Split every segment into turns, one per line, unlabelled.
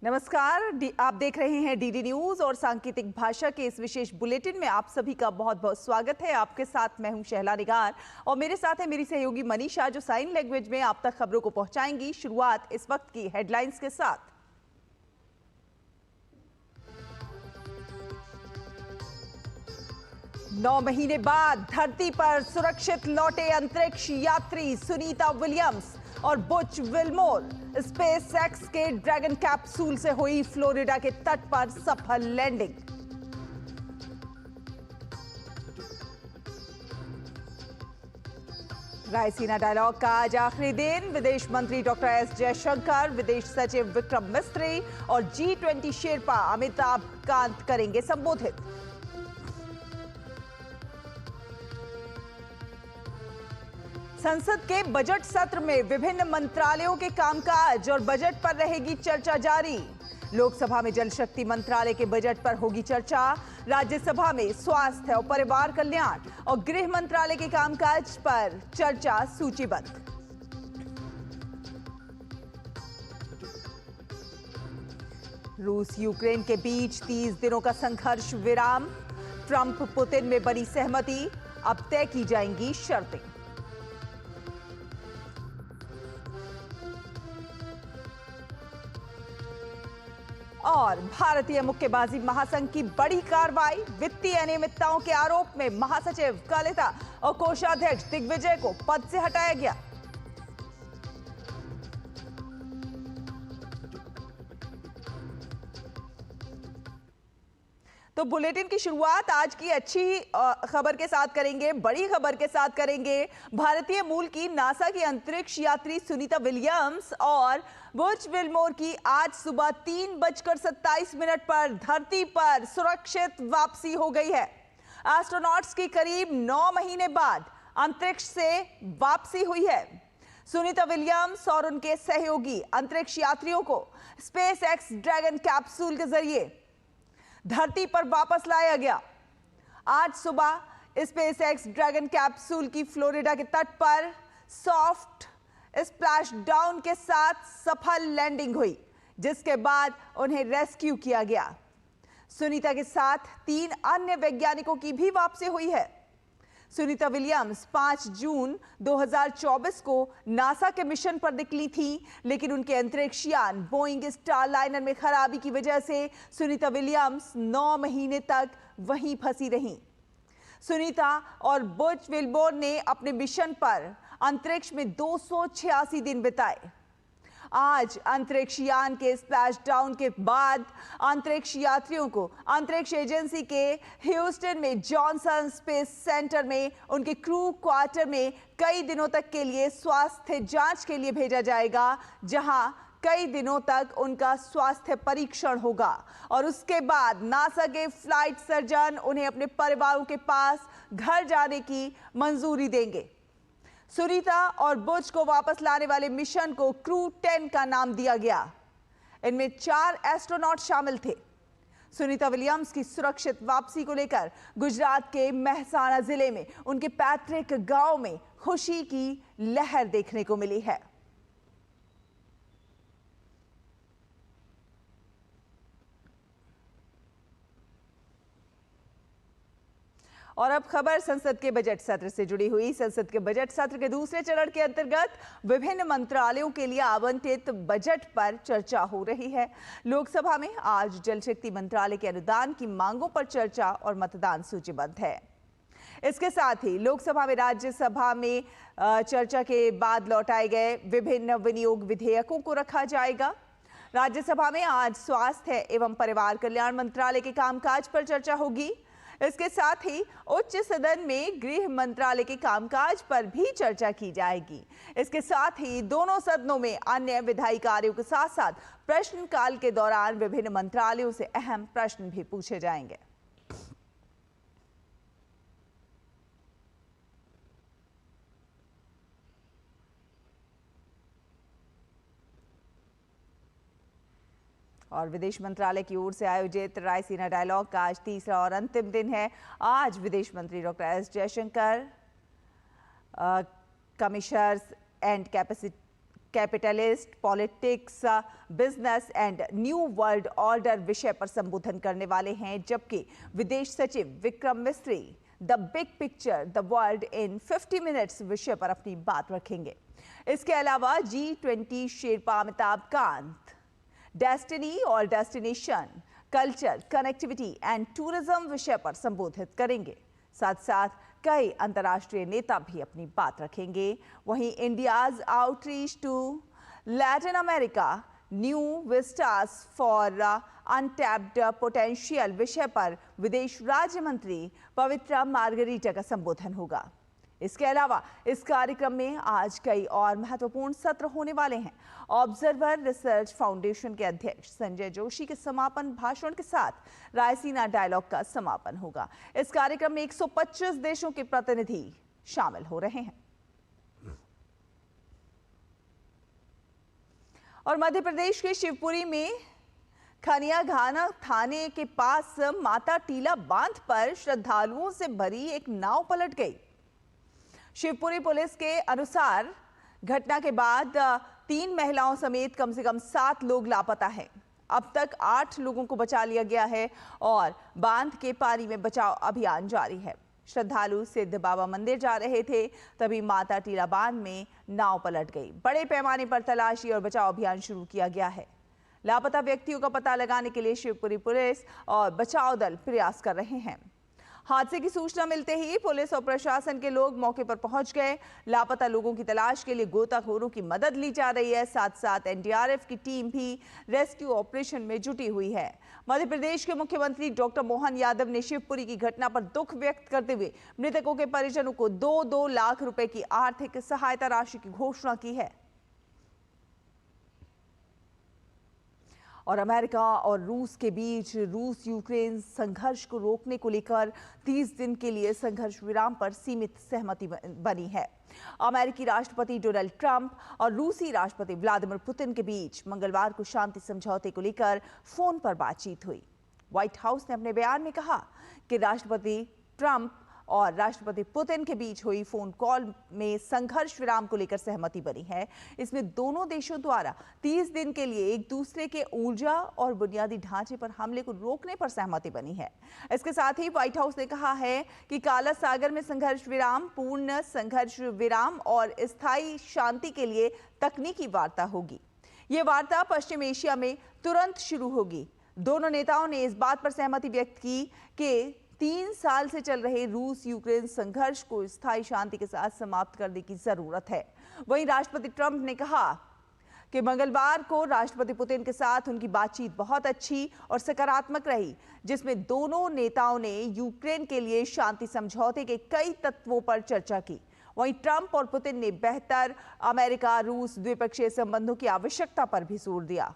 नमस्कार, आप देख रहे हैं डीडी न्यूज और सांकेतिक भाषा के इस विशेष बुलेटिन में आप सभी का बहुत बहुत स्वागत है। आपके साथ मैं हूं शहला निगार और मेरे साथ है मेरी सहयोगी मनीषा, जो साइन लैंग्वेज में आप तक खबरों को पहुंचाएंगी। शुरुआत इस वक्त की हेडलाइंस के साथ। नौ महीने बाद धरती पर सुरक्षित लौटे अंतरिक्ष यात्री सुनीता विलियम्स और बुच विल्मोर। स्पेस एक्स के ड्रैगन कैप्सूल से हुई फ्लोरिडा के तट पर सफल लैंडिंग। रायसीना डायलॉग का आज आखिरी दिन। विदेश मंत्री डॉक्टर एस जयशंकर, विदेश सचिव विक्रम मिस्त्री और G20 शेरपा अमिताभ कांत करेंगे संबोधित। संसद के बजट सत्र में विभिन्न मंत्रालयों के कामकाज और बजट पर रहेगी चर्चा जारी। लोकसभा में जल शक्ति मंत्रालय के बजट पर होगी चर्चा। राज्यसभा में स्वास्थ्य और परिवार कल्याण और गृह मंत्रालय के कामकाज पर चर्चा सूचीबद्ध। रूस यूक्रेन के बीच 30 दिनों का संघर्ष विराम। ट्रंप पुतिन में बनी सहमति, अब तय की जाएंगी शर्तें। और भारतीय मुक्केबाजी महासंघ की बड़ी कार्रवाई। वित्तीय अनियमितताओं के आरोप में महासचिव कलिता और कोषाध्यक्ष दिग्विजय को पद से हटाया गया। तो बुलेटिन की शुरुआत आज की अच्छी खबर के साथ करेंगे, बड़ी खबर के साथ करेंगे। भारतीय मूल की नासा की अंतरिक्ष यात्री सुनीता विलियम्स और बुच विल्मोर की आज सुबह 3:27 पर धरती पर सुरक्षित वापसी हो गई है। एस्ट्रोनॉट्स की करीब 9 महीने बाद अंतरिक्ष से वापसी हुई है। सुनीता विलियम्स और उनके सहयोगी अंतरिक्ष यात्रियों को स्पेस एक्स ड्रैगन कैप्सूल के जरिए धरती पर वापस लाया गया। आज सुबह स्पेस एक्स ड्रैगन कैप्सूल की फ्लोरिडा के तट पर सॉफ्ट स्प्लैश डाउन के साथ सफल लैंडिंग हुई, जिसके बाद उन्हें रेस्क्यू किया गया। सुनीता के साथ 3 अन्य वैज्ञानिकों की भी वापसी हुई है। सुनीता विलियम्स 5 जून 2024 को नासा के मिशन पर निकली थी, लेकिन उनके अंतरिक्ष यान बोइंग स्टारलाइनर में खराबी की वजह से सुनीता विलियम्स 9 महीने तक वहीं फंसी रहीं। सुनीता और बुच विल्मोर ने अपने मिशन पर अंतरिक्ष में 286 दिन बिताए। आज अंतरिक्ष यान के स्प्लैश डाउन के बाद अंतरिक्ष यात्रियों को अंतरिक्ष एजेंसी के ह्यूस्टन में जॉनसन स्पेस सेंटर में उनके क्रू क्वार्टर में कई दिनों तक के लिए स्वास्थ्य जांच के लिए भेजा जाएगा, जहां कई दिनों तक उनका स्वास्थ्य परीक्षण होगा और उसके बाद नासा के फ्लाइट सर्जन उन्हें अपने परिवारों के पास घर जाने की मंजूरी देंगे। सुनीता और बुच को वापस लाने वाले मिशन को क्रू 10 का नाम दिया गया। इनमें 4 एस्ट्रोनॉट शामिल थे। सुनीता विलियम्स की सुरक्षित वापसी को लेकर गुजरात के मेहसाणा जिले में उनके पैतृक गांव में खुशी की लहर देखने को मिली है। और अब खबर संसद के बजट सत्र से जुड़ी हुई। संसद के बजट सत्र के दूसरे चरण के अंतर्गत विभिन्न मंत्रालयों के लिए आवंटित बजट पर चर्चा हो रही है। लोकसभा में आज जल शक्ति मंत्रालय के अनुदान की मांगों पर चर्चा और मतदान सूचीबद्ध है। इसके साथ ही लोकसभा में राज्यसभा में चर्चा के बाद लौटाए गए विभिन्न विनियोग विधेयकों को रखा जाएगा। राज्यसभा में आज स्वास्थ्य एवं परिवार कल्याण मंत्रालय के कामकाज पर चर्चा होगी। इसके साथ ही उच्च सदन में गृह मंत्रालय के कामकाज पर भी चर्चा की जाएगी। इसके साथ ही दोनों सदनों में अन्य विधायी कार्यों के साथ साथ प्रश्नकाल के दौरान विभिन्न मंत्रालयों से अहम प्रश्न भी पूछे जाएंगे। और विदेश मंत्रालय की ओर से आयोजित रायसीना डायलॉग का आज तीसरा और अंतिम दिन है। आज विदेश मंत्री doctor S Jaishankar, commissioners and capitalist, politics, business and new world order विषय पर संबोधन करने वाले हैं, जबकि विदेश सचिव Vikram Misri the big picture the world in 50 minutes विषय पर अपनी बात रखेंगे। इसके अलावा G20 शेरपा अमिताभ कांत डेस्टिनी और destination, culture, connectivity and tourism विषय पर संबोधित करेंगे। साथ साथ कई अंतर्राष्ट्रीय नेता भी अपनी बात रखेंगे। वहीं India's outreach to Latin America, new vistas for untapped potential विषय पर विदेश राज्य मंत्री पवित्रा मार्गरीटा का संबोधन होगा। इसके अलावा इस कार्यक्रम में आज कई और महत्वपूर्ण सत्र होने वाले हैं। ऑब्जर्वर रिसर्च फाउंडेशन के अध्यक्ष संजय जोशी के समापन भाषण के साथ रायसीना डायलॉग का समापन होगा। इस कार्यक्रम में 125 देशों के प्रतिनिधि शामिल हो रहे हैं। और मध्य प्रदेश के शिवपुरी में खनिया घाना थाने के पास माता टीला बांध पर श्रद्धालुओं से भरी एक नाव पलट गई। शिवपुरी पुलिस के अनुसार घटना के बाद 3 महिलाओं समेत कम से कम 7 लोग लापता हैं। अब तक 8 लोगों को बचा लिया गया है और बांध के पानी में बचाव अभियान जारी है। श्रद्धालु सिद्ध बाबा मंदिर जा रहे थे, तभी माता टीला बांध में नाव पलट गई। बड़े पैमाने पर तलाशी और बचाव अभियान शुरू किया गया है। लापता व्यक्तियों का पता लगाने के लिए शिवपुरी पुलिस और बचाव दल प्रयास कर रहे हैं। हादसे की सूचना मिलते ही पुलिस और प्रशासन के लोग मौके पर पहुंच गए। लापता लोगों की तलाश के लिए गोताखोरों की मदद ली जा रही है। साथ साथ एनडीआरएफ की टीम भी रेस्क्यू ऑपरेशन में जुटी हुई है। मध्य प्रदेश के मुख्यमंत्री डॉक्टर मोहन यादव ने शिवपुरी की घटना पर दुख व्यक्त करते हुए मृतकों के परिजनों को 2-2 लाख रुपए की आर्थिक सहायता राशि की घोषणा की है। और अमेरिका और रूस के बीच रूस यूक्रेन संघर्ष को रोकने को लेकर 30 दिन के लिए संघर्ष विराम पर सीमित सहमति बनी है। अमेरिकी राष्ट्रपति डोनाल्ड ट्रंप और रूसी राष्ट्रपति व्लादिमीर पुतिन के बीच मंगलवार को शांति समझौते को लेकर फोन पर बातचीत हुई। व्हाइट हाउस ने अपने बयान में कहा कि राष्ट्रपति ट्रंप और राष्ट्रपति पुतिन के बीच हुई फोन कॉल में संघर्ष विराम को लेकर सहमति बनी है। इसमें दोनों देशों द्वारा 30 दिन के लिए एक दूसरे के ऊर्जा और बुनियादी ढांचे पर हमले को रोकने पर सहमति बनी है। इसके साथ ही व्हाइट हाउस ने कहा है कि काला सागर में संघर्ष विराम, पूर्ण संघर्ष विराम और स्थायी शांति के लिए तकनीकी वार्ता होगी। ये वार्ता पश्चिम एशिया में तुरंत शुरू होगी। दोनों नेताओं ने इस बात पर सहमति व्यक्त की कि 3 साल से चल रहे रूस यूक्रेन संघर्ष को स्थायी शांति के साथ समाप्त करने की जरूरत है। वहीं राष्ट्रपति ट्रंप ने कहा कि मंगलवार को राष्ट्रपति पुतिन के साथ उनकी बातचीत बहुत अच्छी और सकारात्मक रही, जिसमें दोनों नेताओं ने यूक्रेन के लिए शांति समझौते के कई तत्वों पर चर्चा की। वहीं ट्रंप और पुतिन ने बेहतर अमेरिका रूस द्विपक्षीय संबंधों की आवश्यकता पर भी जोर दिया।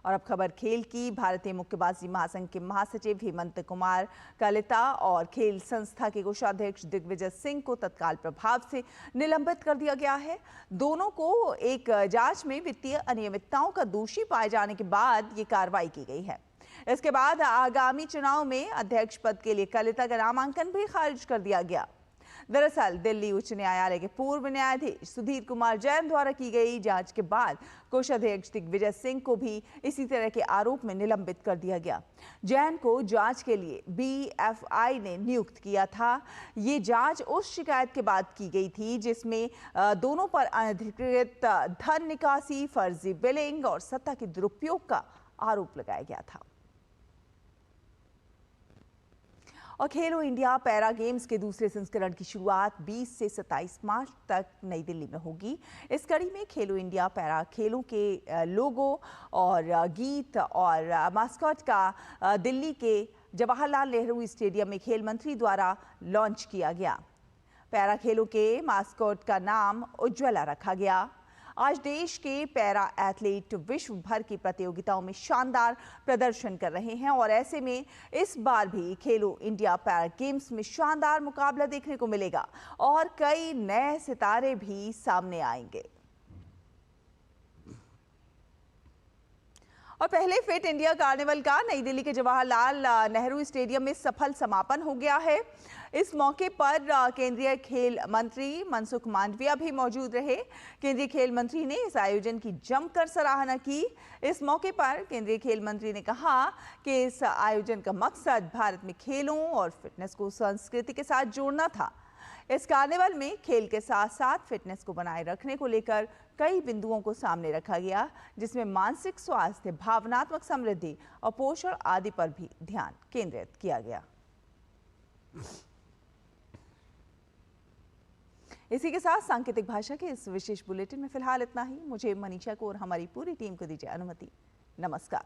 और अब खबर खेल की। भारतीय मुक्केबाजी महासंघ के महासचिव हेमंत कुमार कलिता और खेल संस्था के कोषाध्यक्ष दिग्विजय सिंह को तत्काल प्रभाव से निलंबित कर दिया गया है। दोनों को एक जांच में वित्तीय अनियमितताओं का दोषी पाए जाने के बाद ये कार्रवाई की गई है। इसके बाद आगामी चुनाव में अध्यक्ष पद के लिए कलिता का नामांकन भी खारिज कर दिया गया। दरअसल दिल्ली उच्च न्यायालय के पूर्व न्यायाधीश सुधीर कुमार जैन द्वारा की गई जांच के बाद कोषाध्यक्ष दिग्विजय सिंह को भी इसी तरह के आरोप में निलंबित कर दिया गया। जैन को जांच के लिए बीएफआई ने नियुक्त किया था। ये जांच उस शिकायत के बाद की गई थी जिसमें दोनों पर अनधिकृत धन निकासी, फर्जी बिलिंग और सत्ता के दुरुपयोग का आरोप लगाया गया था। और खेलो इंडिया पैरा गेम्स के दूसरे संस्करण की शुरुआत 20 से 27 मार्च तक नई दिल्ली में होगी। इस कड़ी में खेलो इंडिया पैरा खेलों के लोगो और गीत और मास्कॉट का दिल्ली के जवाहरलाल नेहरू स्टेडियम में खेल मंत्री द्वारा लॉन्च किया गया। पैरा खेलों के मास्कॉट का नाम उज्ज्वला रखा गया। आज देश के पैरा एथलीट विश्व भर की प्रतियोगिताओं में शानदार प्रदर्शन कर रहे हैं और ऐसे में इस बार भी खेलो इंडिया पैरा गेम्स में शानदार मुकाबला देखने को मिलेगा और कई नए सितारे भी सामने आएंगे। और पहले फिट इंडिया कार्निवल का नई दिल्ली के जवाहरलाल नेहरू स्टेडियम में सफल समापन हो गया है। इस मौके पर केंद्रीय खेल मंत्री मनसुख मांडविया भी मौजूद रहे। केंद्रीय खेल मंत्री ने इस आयोजन की जमकर सराहना की। इस मौके पर केंद्रीय खेल मंत्री ने कहा कि इस आयोजन का मकसद भारत में खेलों और फिटनेस को संस्कृति के साथ जोड़ना था। इस कार्निवल में खेल के साथ साथ फिटनेस को बनाए रखने को लेकर कई बिंदुओं को सामने रखा गया, जिसमें मानसिक स्वास्थ्य, भावनात्मक समृद्धि और पोषण आदि पर भी ध्यान केंद्रित किया गया। इसी के साथ सांकेतिक भाषा के इस विशेष बुलेटिन में फिलहाल इतना ही। मुझे, मनीषा को और हमारी पूरी टीम को दीजिए अनुमति। नमस्कार।